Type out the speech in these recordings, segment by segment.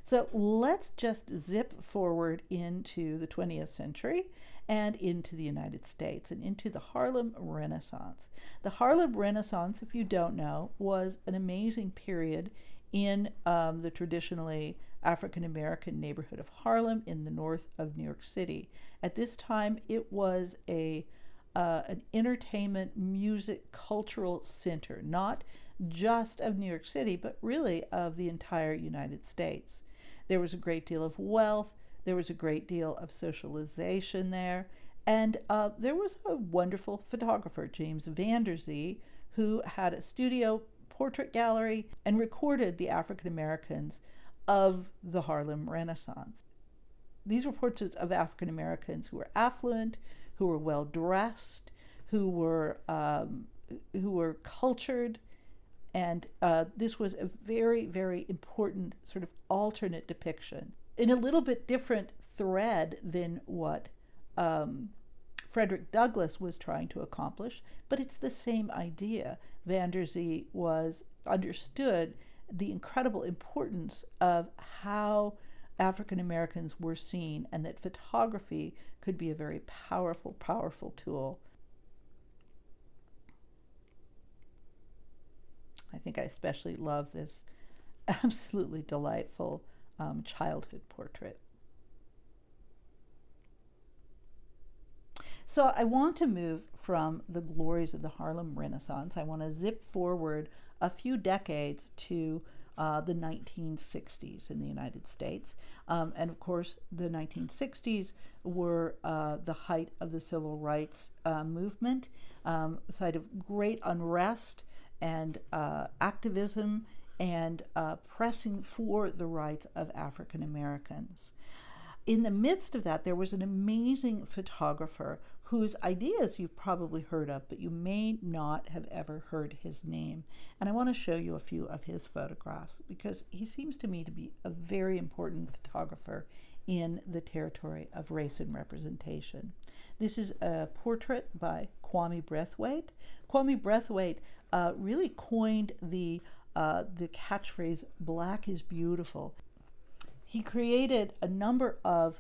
So let's just zip forward into the 20th century and into the United States and into the Harlem Renaissance. The Harlem Renaissance, if you don't know, was an amazing period in the traditionally African American neighborhood of Harlem in the north of New York City. At this time, it was an entertainment, music, cultural center, not just of New York City, but really of the entire United States. There was a great deal of wealth, there was a great deal of socialization there, and there was a wonderful photographer, James Van Der Zee, who had a studio portrait gallery and recorded the African Americans of the Harlem Renaissance. These were portraits of African Americans who were affluent, who were well dressed, who were cultured, and this was a very, very important sort of alternate depiction in a little bit different thread than what Frederick Douglass was trying to accomplish, but it's the same idea. Van Der Zee understood the incredible importance of how African Americans were seen, and that photography could be a very powerful, powerful tool. I think I especially love this absolutely delightful childhood portrait. So I want to move from the glories of the Harlem Renaissance. I want to zip forward a few decades to the 1960s in the United States. And of course, the 1960s were the height of the civil rights movement, a site of great unrest and activism and pressing for the rights of African Americans. In the midst of that, there was an amazing photographer whose ideas you've probably heard of, but you may not have ever heard his name. And I want to show you a few of his photographs because he seems to me to be a very important photographer in the territory of race and representation. This is a portrait by Kwame Brathwaite. Kwame Brathwaite really coined the catchphrase, "Black is beautiful." He created a number of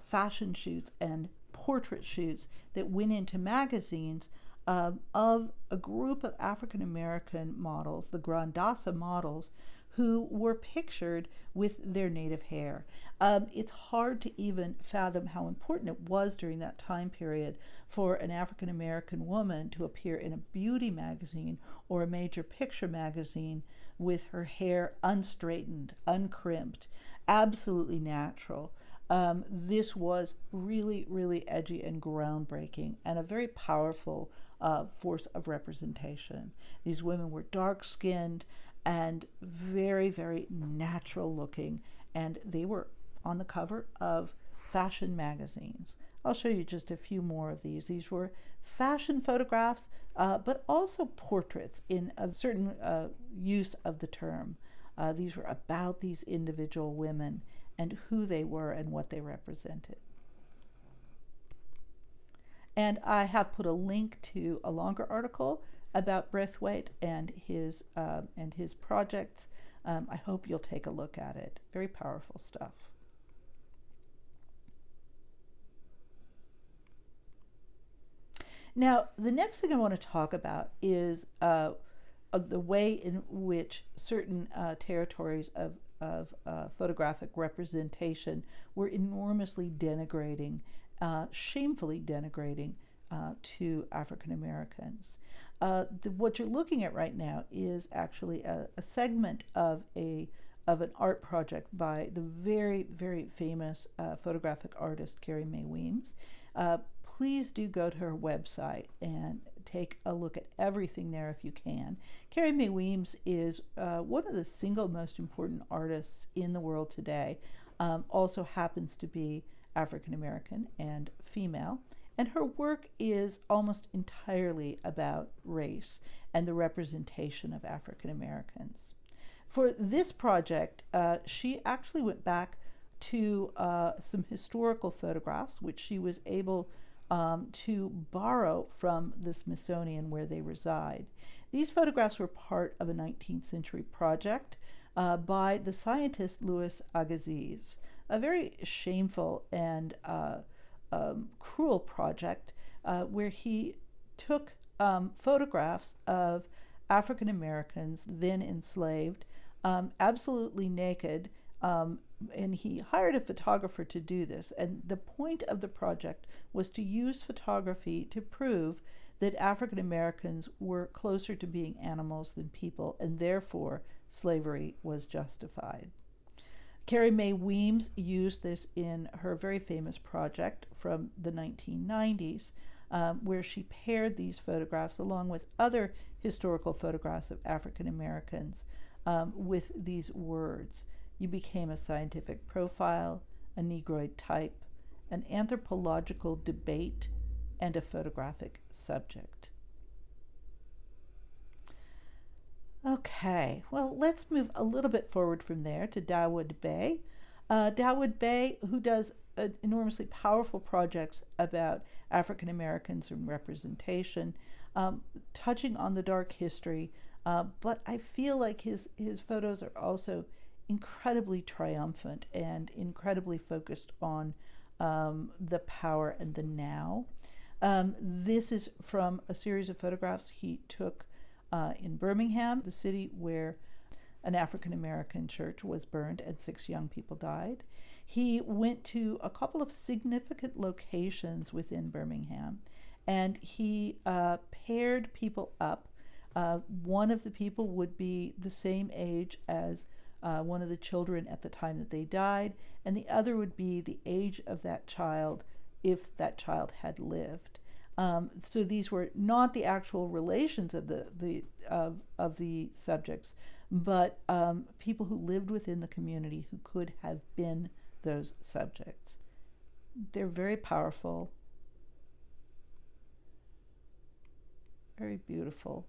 fashion shoots and portrait shoots that went into magazines of a group of African American models, the Grandassa models, who were pictured with their native hair. It's hard to even fathom how important it was during that time period for an African American woman to appear in a beauty magazine or a major picture magazine with her hair unstraightened, uncrimped, absolutely natural. This was really, really edgy and groundbreaking and a very powerful force of representation. These women were dark-skinned and very, very natural looking, and they were on the cover of fashion magazines. I'll show you just a few more of these. These were fashion photographs, but also portraits in a certain use of the term. These were about these individual women and who they were and what they represented. And I have put a link to a longer article about Brathwaite and his projects. I hope you'll take a look at it. Very powerful stuff. Now, the next thing I want to talk about is the way in which certain territories of photographic representation were enormously denigrating, shamefully denigrating to African Americans. What you're looking at right now is actually a segment of an art project by the very, very famous photographic artist Carrie Mae Weems. Please do go to her website and take a look at everything there if you can. Carrie Mae Weems is one of the single most important artists in the world today, also happens to be African American and female, and her work is almost entirely about race and the representation of African Americans. For this project, she actually went back to some historical photographs, which she was able to borrow from the Smithsonian where they reside. These photographs were part of a 19th century project by the scientist Louis Agassiz. A very shameful and cruel project where he took photographs of African Americans then enslaved, absolutely naked, and he hired a photographer to do this. And the point of the project was to use photography to prove that African Americans were closer to being animals than people, and therefore slavery was justified. Carrie Mae Weems used this in her very famous project from the 1990s, where she paired these photographs along with other historical photographs of African Americans with these words. You became a scientific profile, a Negroid type, an anthropological debate, and a photographic subject. Okay, well, let's move a little bit forward from there to Dawood Bey. Dawood Bey, who does enormously powerful projects about African Americans and representation, touching on the dark history, but I feel like his photos are also incredibly triumphant and incredibly focused on the power and the now. This is from a series of photographs he took in Birmingham, the city where an African American church was burned and 6 young people died. He went to a couple of significant locations within Birmingham, and he paired people up. One of the people would be the same age as one of the children at the time that they died, and the other would be the age of that child if that child had lived. So these were not the actual relations of the subjects, but people who lived within the community who could have been those subjects. They're very powerful, very beautiful,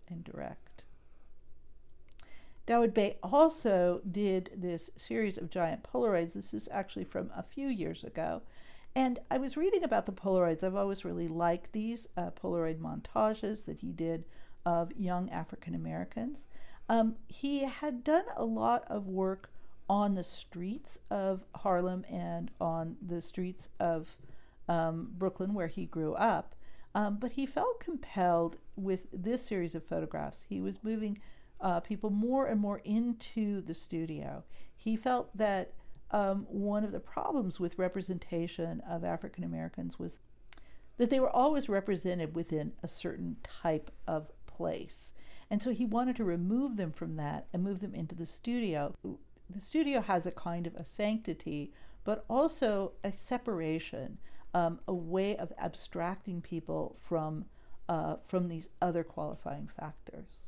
and direct. Dawood Bey also did this series of giant Polaroids. This is actually from a few years ago. And I was reading about the Polaroids. I've always really liked these Polaroid montages that he did of young African Americans. He had done a lot of work on the streets of Harlem and on the streets of Brooklyn, where he grew up. But he felt compelled with this series of photographs. He was moving people more and more into the studio. He felt that one of the problems with representation of African Americans was that they were always represented within a certain type of place. And so he wanted to remove them from that and move them into the studio. The studio has a kind of a sanctity, but also a separation, a way of abstracting people from these other qualifying factors.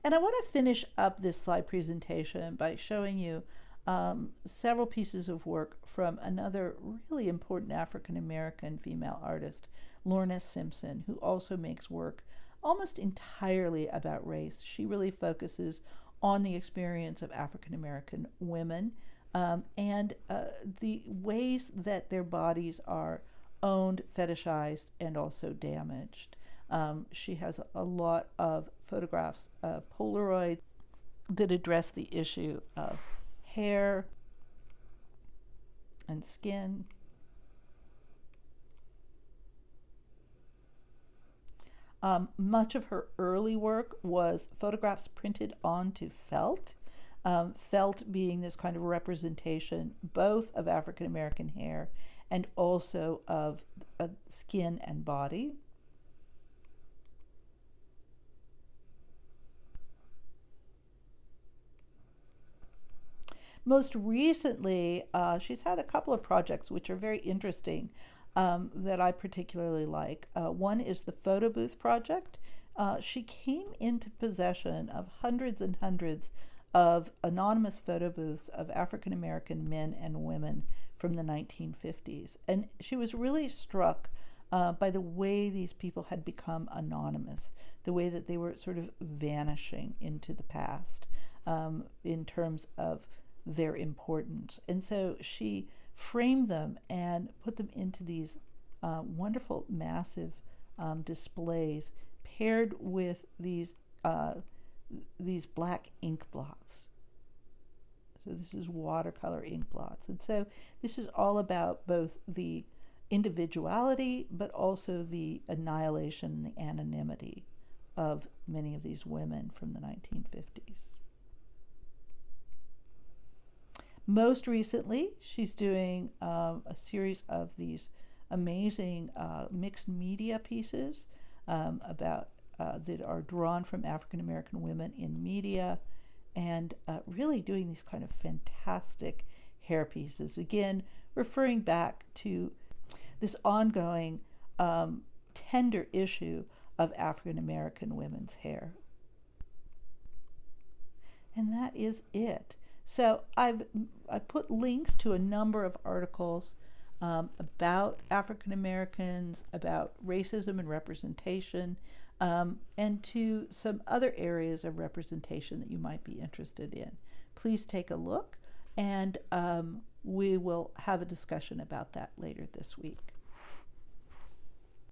And I want to finish up this slide presentation by showing you several pieces of work from another really important African American female artist, Lorna Simpson, who also makes work almost entirely about race. She really focuses on the experience of African American women and the ways that their bodies are owned, fetishized, and also damaged. She has a lot of photographs, Polaroid, that address the issue of hair and skin. Much of her early work was photographs printed onto felt, felt being this kind of representation both of African American hair and also of skin and body. Most recently, she's had a couple of projects which are very interesting that I particularly like. One is the Photo Booth Project. She came into possession of hundreds and hundreds of anonymous photo booths of African American men and women from the 1950s. And she was really struck by the way these people had become anonymous, the way that they were sort of vanishing into the past in terms of their importance. And so she framed them and put them into these wonderful, massive displays paired with these these black ink blots. So this is watercolor ink blots. And so this is all about both the individuality, but also the annihilation, the anonymity of many of these women from the 1950s. Most recently, she's doing a series of these amazing mixed media pieces about that are drawn from African American women in media, and really doing these kind of fantastic hair pieces. Again, referring back to this ongoing tender issue of African American women's hair. And that is it. So I've put links to a number of articles about African Americans, about racism and representation, and to some other areas of representation that you might be interested in. Please take a look, and we will have a discussion about that later this week.